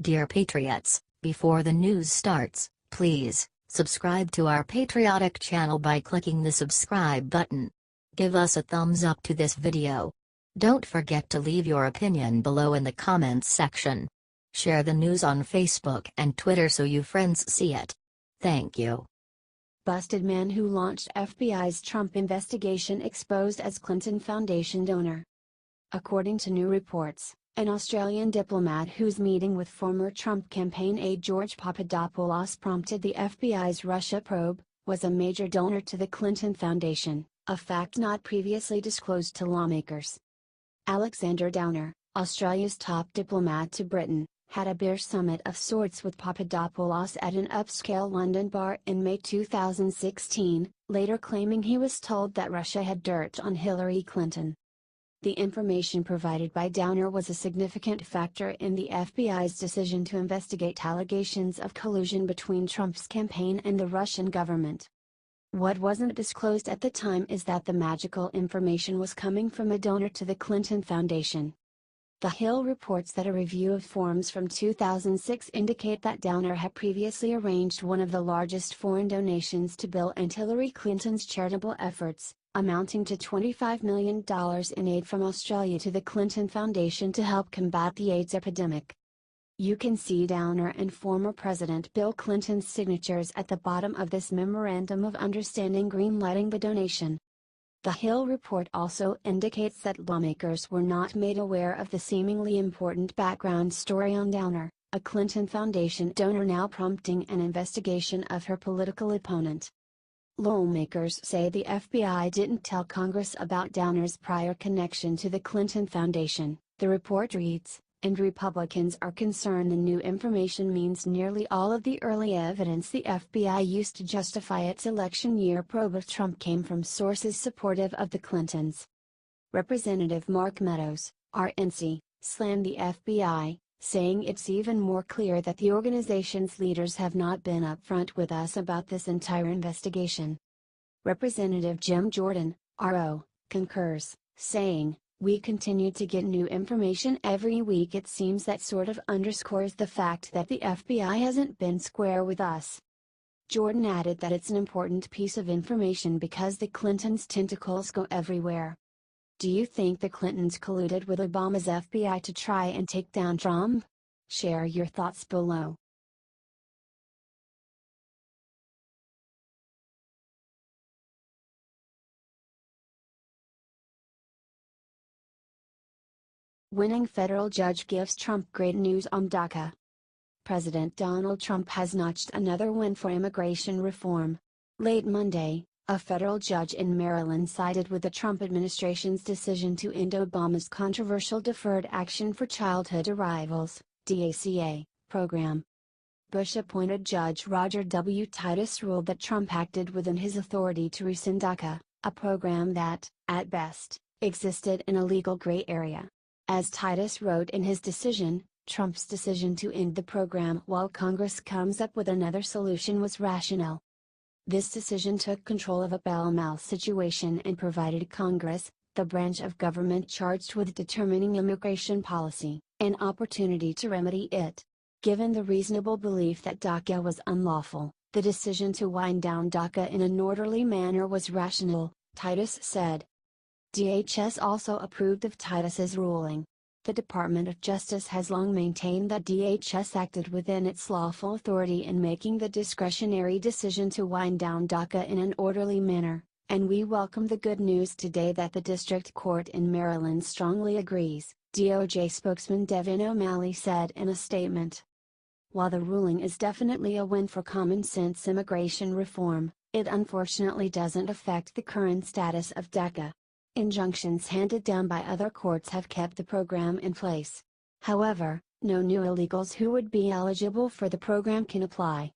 Dear Patriots, before the news starts, please subscribe to our patriotic channel by clicking the subscribe button. Give us a thumbs up to this video. Don't forget to leave your opinion below in the comments section. Share the news on Facebook and Twitter so you friends see it. Thank you. Busted man who launched FBI's Trump investigation exposed as Clinton Foundation donor. According to new reports, an Australian diplomat whose meeting with former Trump campaign aide George Papadopoulos prompted the FBI's Russia probe, was a major donor to the Clinton Foundation, a fact not previously disclosed to lawmakers. Alexander Downer, Australia's top diplomat to Britain, had a beer summit of sorts with Papadopoulos at an upscale London bar in May 2016, later claiming he was told that Russia had dirt on Hillary Clinton. The information provided by Downer was a significant factor in the FBI's decision to investigate allegations of collusion between Trump's campaign and the Russian government. What wasn't disclosed at the time is that the magical information was coming from a donor to the Clinton Foundation. The Hill reports that a review of forms from 2006 indicate that Downer had previously arranged one of the largest foreign donations to Bill and Hillary Clinton's charitable efforts, amounting to $25 million in aid from Australia to the Clinton Foundation to help combat the AIDS epidemic. You can see Downer and former President Bill Clinton's signatures at the bottom of this Memorandum of Understanding greenlighting the donation. The Hill report also indicates that lawmakers were not made aware of the seemingly important background story on Downer, a Clinton Foundation donor now prompting an investigation of her political opponent. Lawmakers say the FBI didn't tell Congress about Downer's prior connection to the Clinton Foundation, the report reads, and Republicans are concerned the new information means nearly all of the early evidence the FBI used to justify its election year probe of Trump came from sources supportive of the Clintons. Representative Mark Meadows, RNC, slammed the FBI, saying it's even more clear that the organization's leaders have not been upfront with us about this entire investigation. Representative Jim Jordan, RO, concurs, saying, "We continue to get new information every week. It seems that sort of underscores the fact that the FBI hasn't been square with us." Jordan added that it's an important piece of information because the Clintons' tentacles go everywhere. Do you think the Clintons colluded with Obama's FBI to try and take down Trump? Share your thoughts below. Winning federal judge gives Trump great news on DACA. President Donald Trump has notched another win for immigration reform. Late Monday, a federal judge in Maryland sided with the Trump administration's decision to end Obama's controversial Deferred Action for Childhood Arrivals (DACA) program. Bush-appointed Judge Roger W. Titus ruled that Trump acted within his authority to rescind DACA, a program that, at best, existed in a legal gray area. As Titus wrote in his decision, Trump's decision to end the program while Congress comes up with another solution was rational. This decision took control of a pell-mell situation and provided Congress, the branch of government charged with determining immigration policy, an opportunity to remedy it. Given the reasonable belief that DACA was unlawful, the decision to wind down DACA in an orderly manner was rational, Titus said. DHS also approved of Titus's ruling. The Department of Justice has long maintained that DHS acted within its lawful authority in making the discretionary decision to wind down DACA in an orderly manner, and we welcome the good news today that the District Court in Maryland strongly agrees, DOJ spokesman Devin O'Malley said in a statement. While the ruling is definitely a win for common-sense immigration reform, it unfortunately doesn't affect the current status of DACA. Injunctions handed down by other courts have kept the program in place. However, no new illegals who would be eligible for the program can apply.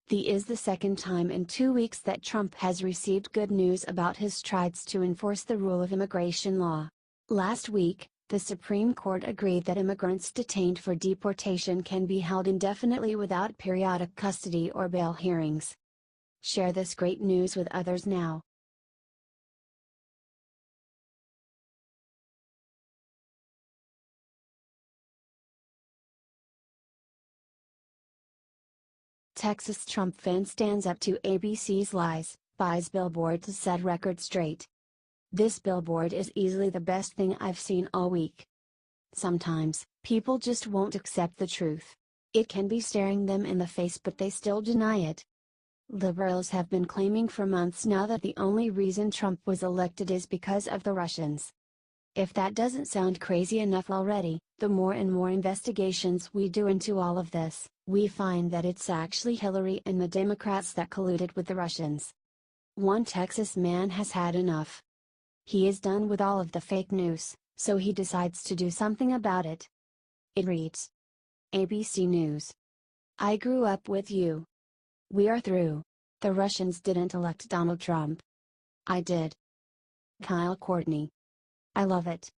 This is the second time in 2 weeks that Trump has received good news about his strides to enforce the rule of immigration law. Last week, the Supreme Court agreed that immigrants detained for deportation can be held indefinitely without periodic custody or bail hearings. Share this great news with others now. Texas Trump fan stands up to ABC's lies, buys billboard to set record straight. This billboard is easily the best thing I've seen all week. Sometimes, people just won't accept the truth. It can be staring them in the face, but they still deny it. Liberals have been claiming for months now that the only reason Trump was elected is because of the Russians. If that doesn't sound crazy enough already, the more and more investigations we do into all of this, we find that it's actually Hillary and the Democrats that colluded with the Russians. One Texas man has had enough. He is done with all of the fake news, so he decides to do something about it. It reads: ABC News. I grew up with you. We are through. The Russians didn't elect Donald Trump. I did. Kyle Courtney. I love it.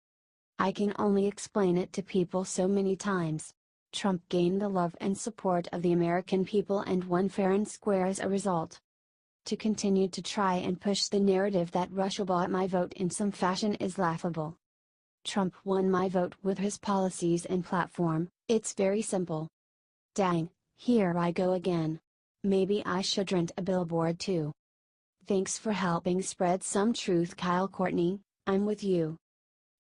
I can only explain it to people so many times. Trump gained the love and support of the American people and won fair and square as a result. To continue to try and push the narrative that Russia bought my vote in some fashion is laughable. Trump won my vote with his policies and platform. It's very simple. Dang, here I go again. Maybe I should rent a billboard too. Thanks for helping spread some truth, Kyle Courtney. I'm with you.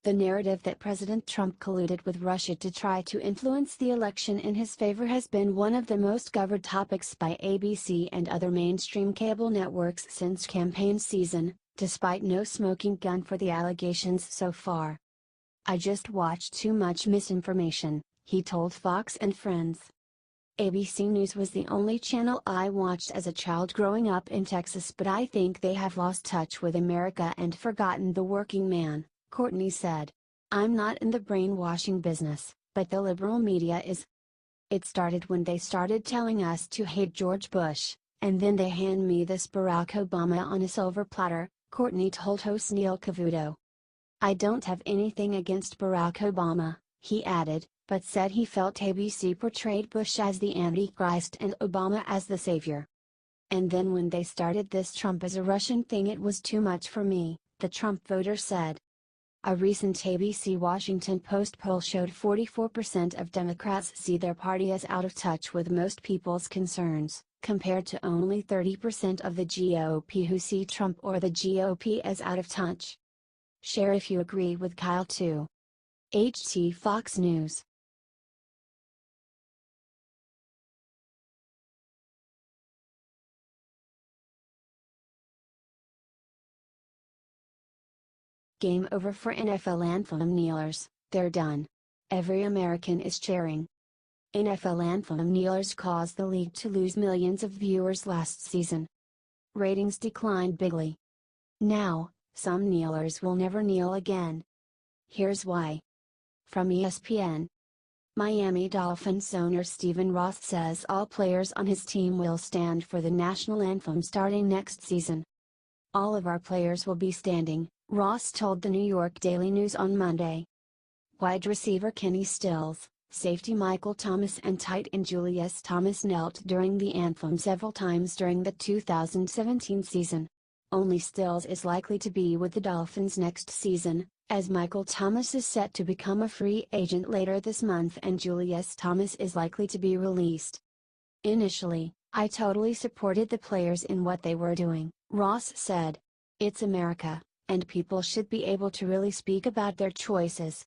The narrative that President Trump colluded with Russia to try to influence the election in his favor has been one of the most covered topics by ABC and other mainstream cable networks since campaign season, despite no smoking gun for the allegations so far. I just watched too much misinformation, he told Fox and Friends. ABC News was the only channel I watched as a child growing up in Texas, but I think they have lost touch with America and forgotten the working man, Courtney said. I'm not in the brainwashing business, but the liberal media is. It started when they started telling us to hate George Bush, and then they hand me this Barack Obama on a silver platter, Courtney told host Neil Cavuto. I don't have anything against Barack Obama, he added, but said he felt ABC portrayed Bush as the Antichrist and Obama as the savior. And then when they started this Trump is a Russian thing, it was too much for me, the Trump voter said. A recent ABC Washington Post poll showed 44% of Democrats see their party as out of touch with most people's concerns, compared to only 30% of the GOP who see Trump or the GOP as out of touch. Share if you agree with Kyle too. HT Fox News. Game over for NFL Anthem kneelers, they're done. Every American is cheering. NFL Anthem kneelers caused the league to lose millions of viewers last season. Ratings declined bigly. Now, some kneelers will never kneel again. Here's why. From ESPN. Miami Dolphins owner Stephen Ross says all players on his team will stand for the national anthem starting next season. All of our players will be standing, Ross told the New York Daily News on Monday. Wide receiver Kenny Stills, safety Michael Thomas and tight end Julius Thomas knelt during the anthem several times during the 2017 season. Only Stills is likely to be with the Dolphins next season, as Michael Thomas is set to become a free agent later this month and Julius Thomas is likely to be released. Initially, I totally supported the players in what they were doing, Ross said. It's America, and people should be able to really speak about their choices.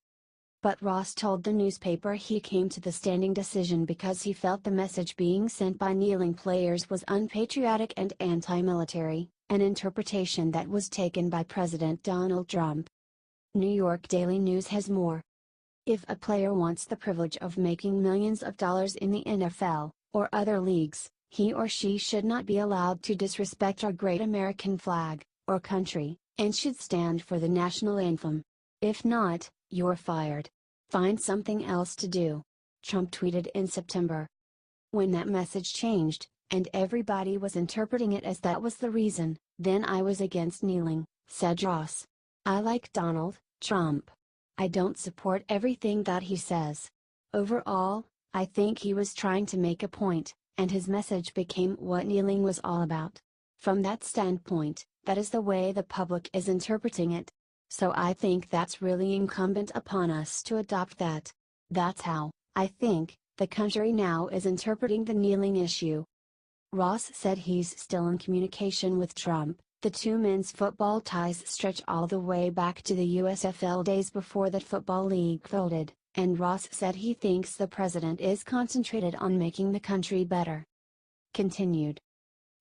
But Ross told the newspaper he came to the standing decision because he felt the message being sent by kneeling players was unpatriotic and anti-military, an interpretation that was taken by President Donald Trump. New York Daily News has more. If a player wants the privilege of making millions of dollars in the NFL, or other leagues, he or she should not be allowed to disrespect our great American flag, or country, and should stand for the national anthem. If not, you're fired. Find something else to do. Trump tweeted in September. When that message changed, and everybody was interpreting it as that was the reason, then I was against kneeling, said Ross. I like Donald Trump. I don't support everything that he says. Overall, I think he was trying to make a point, and his message became what kneeling was all about. From that standpoint, that is the way the public is interpreting it. So I think that's really incumbent upon us to adopt that. That's how, I think, the country now is interpreting the kneeling issue. Ross said he's still in communication with Trump. The two men's football ties stretch all the way back to the USFL days before that football league folded, and Ross said he thinks the president is concentrated on making the country better. Continued.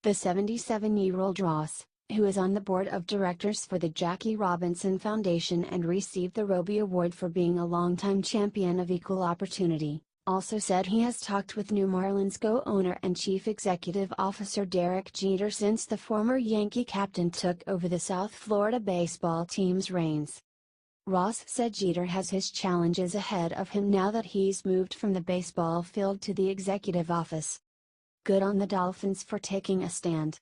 The 77-year-old Ross, who is on the board of directors for the Jackie Robinson Foundation and received the Roby Award for being a longtime champion of equal opportunity, also said he has talked with New Marlins co-owner and chief executive officer Derek Jeter since the former Yankee captain took over the South Florida baseball team's reins. Ross said Jeter has his challenges ahead of him now that he's moved from the baseball field to the executive office. Good on the Dolphins for taking a stand.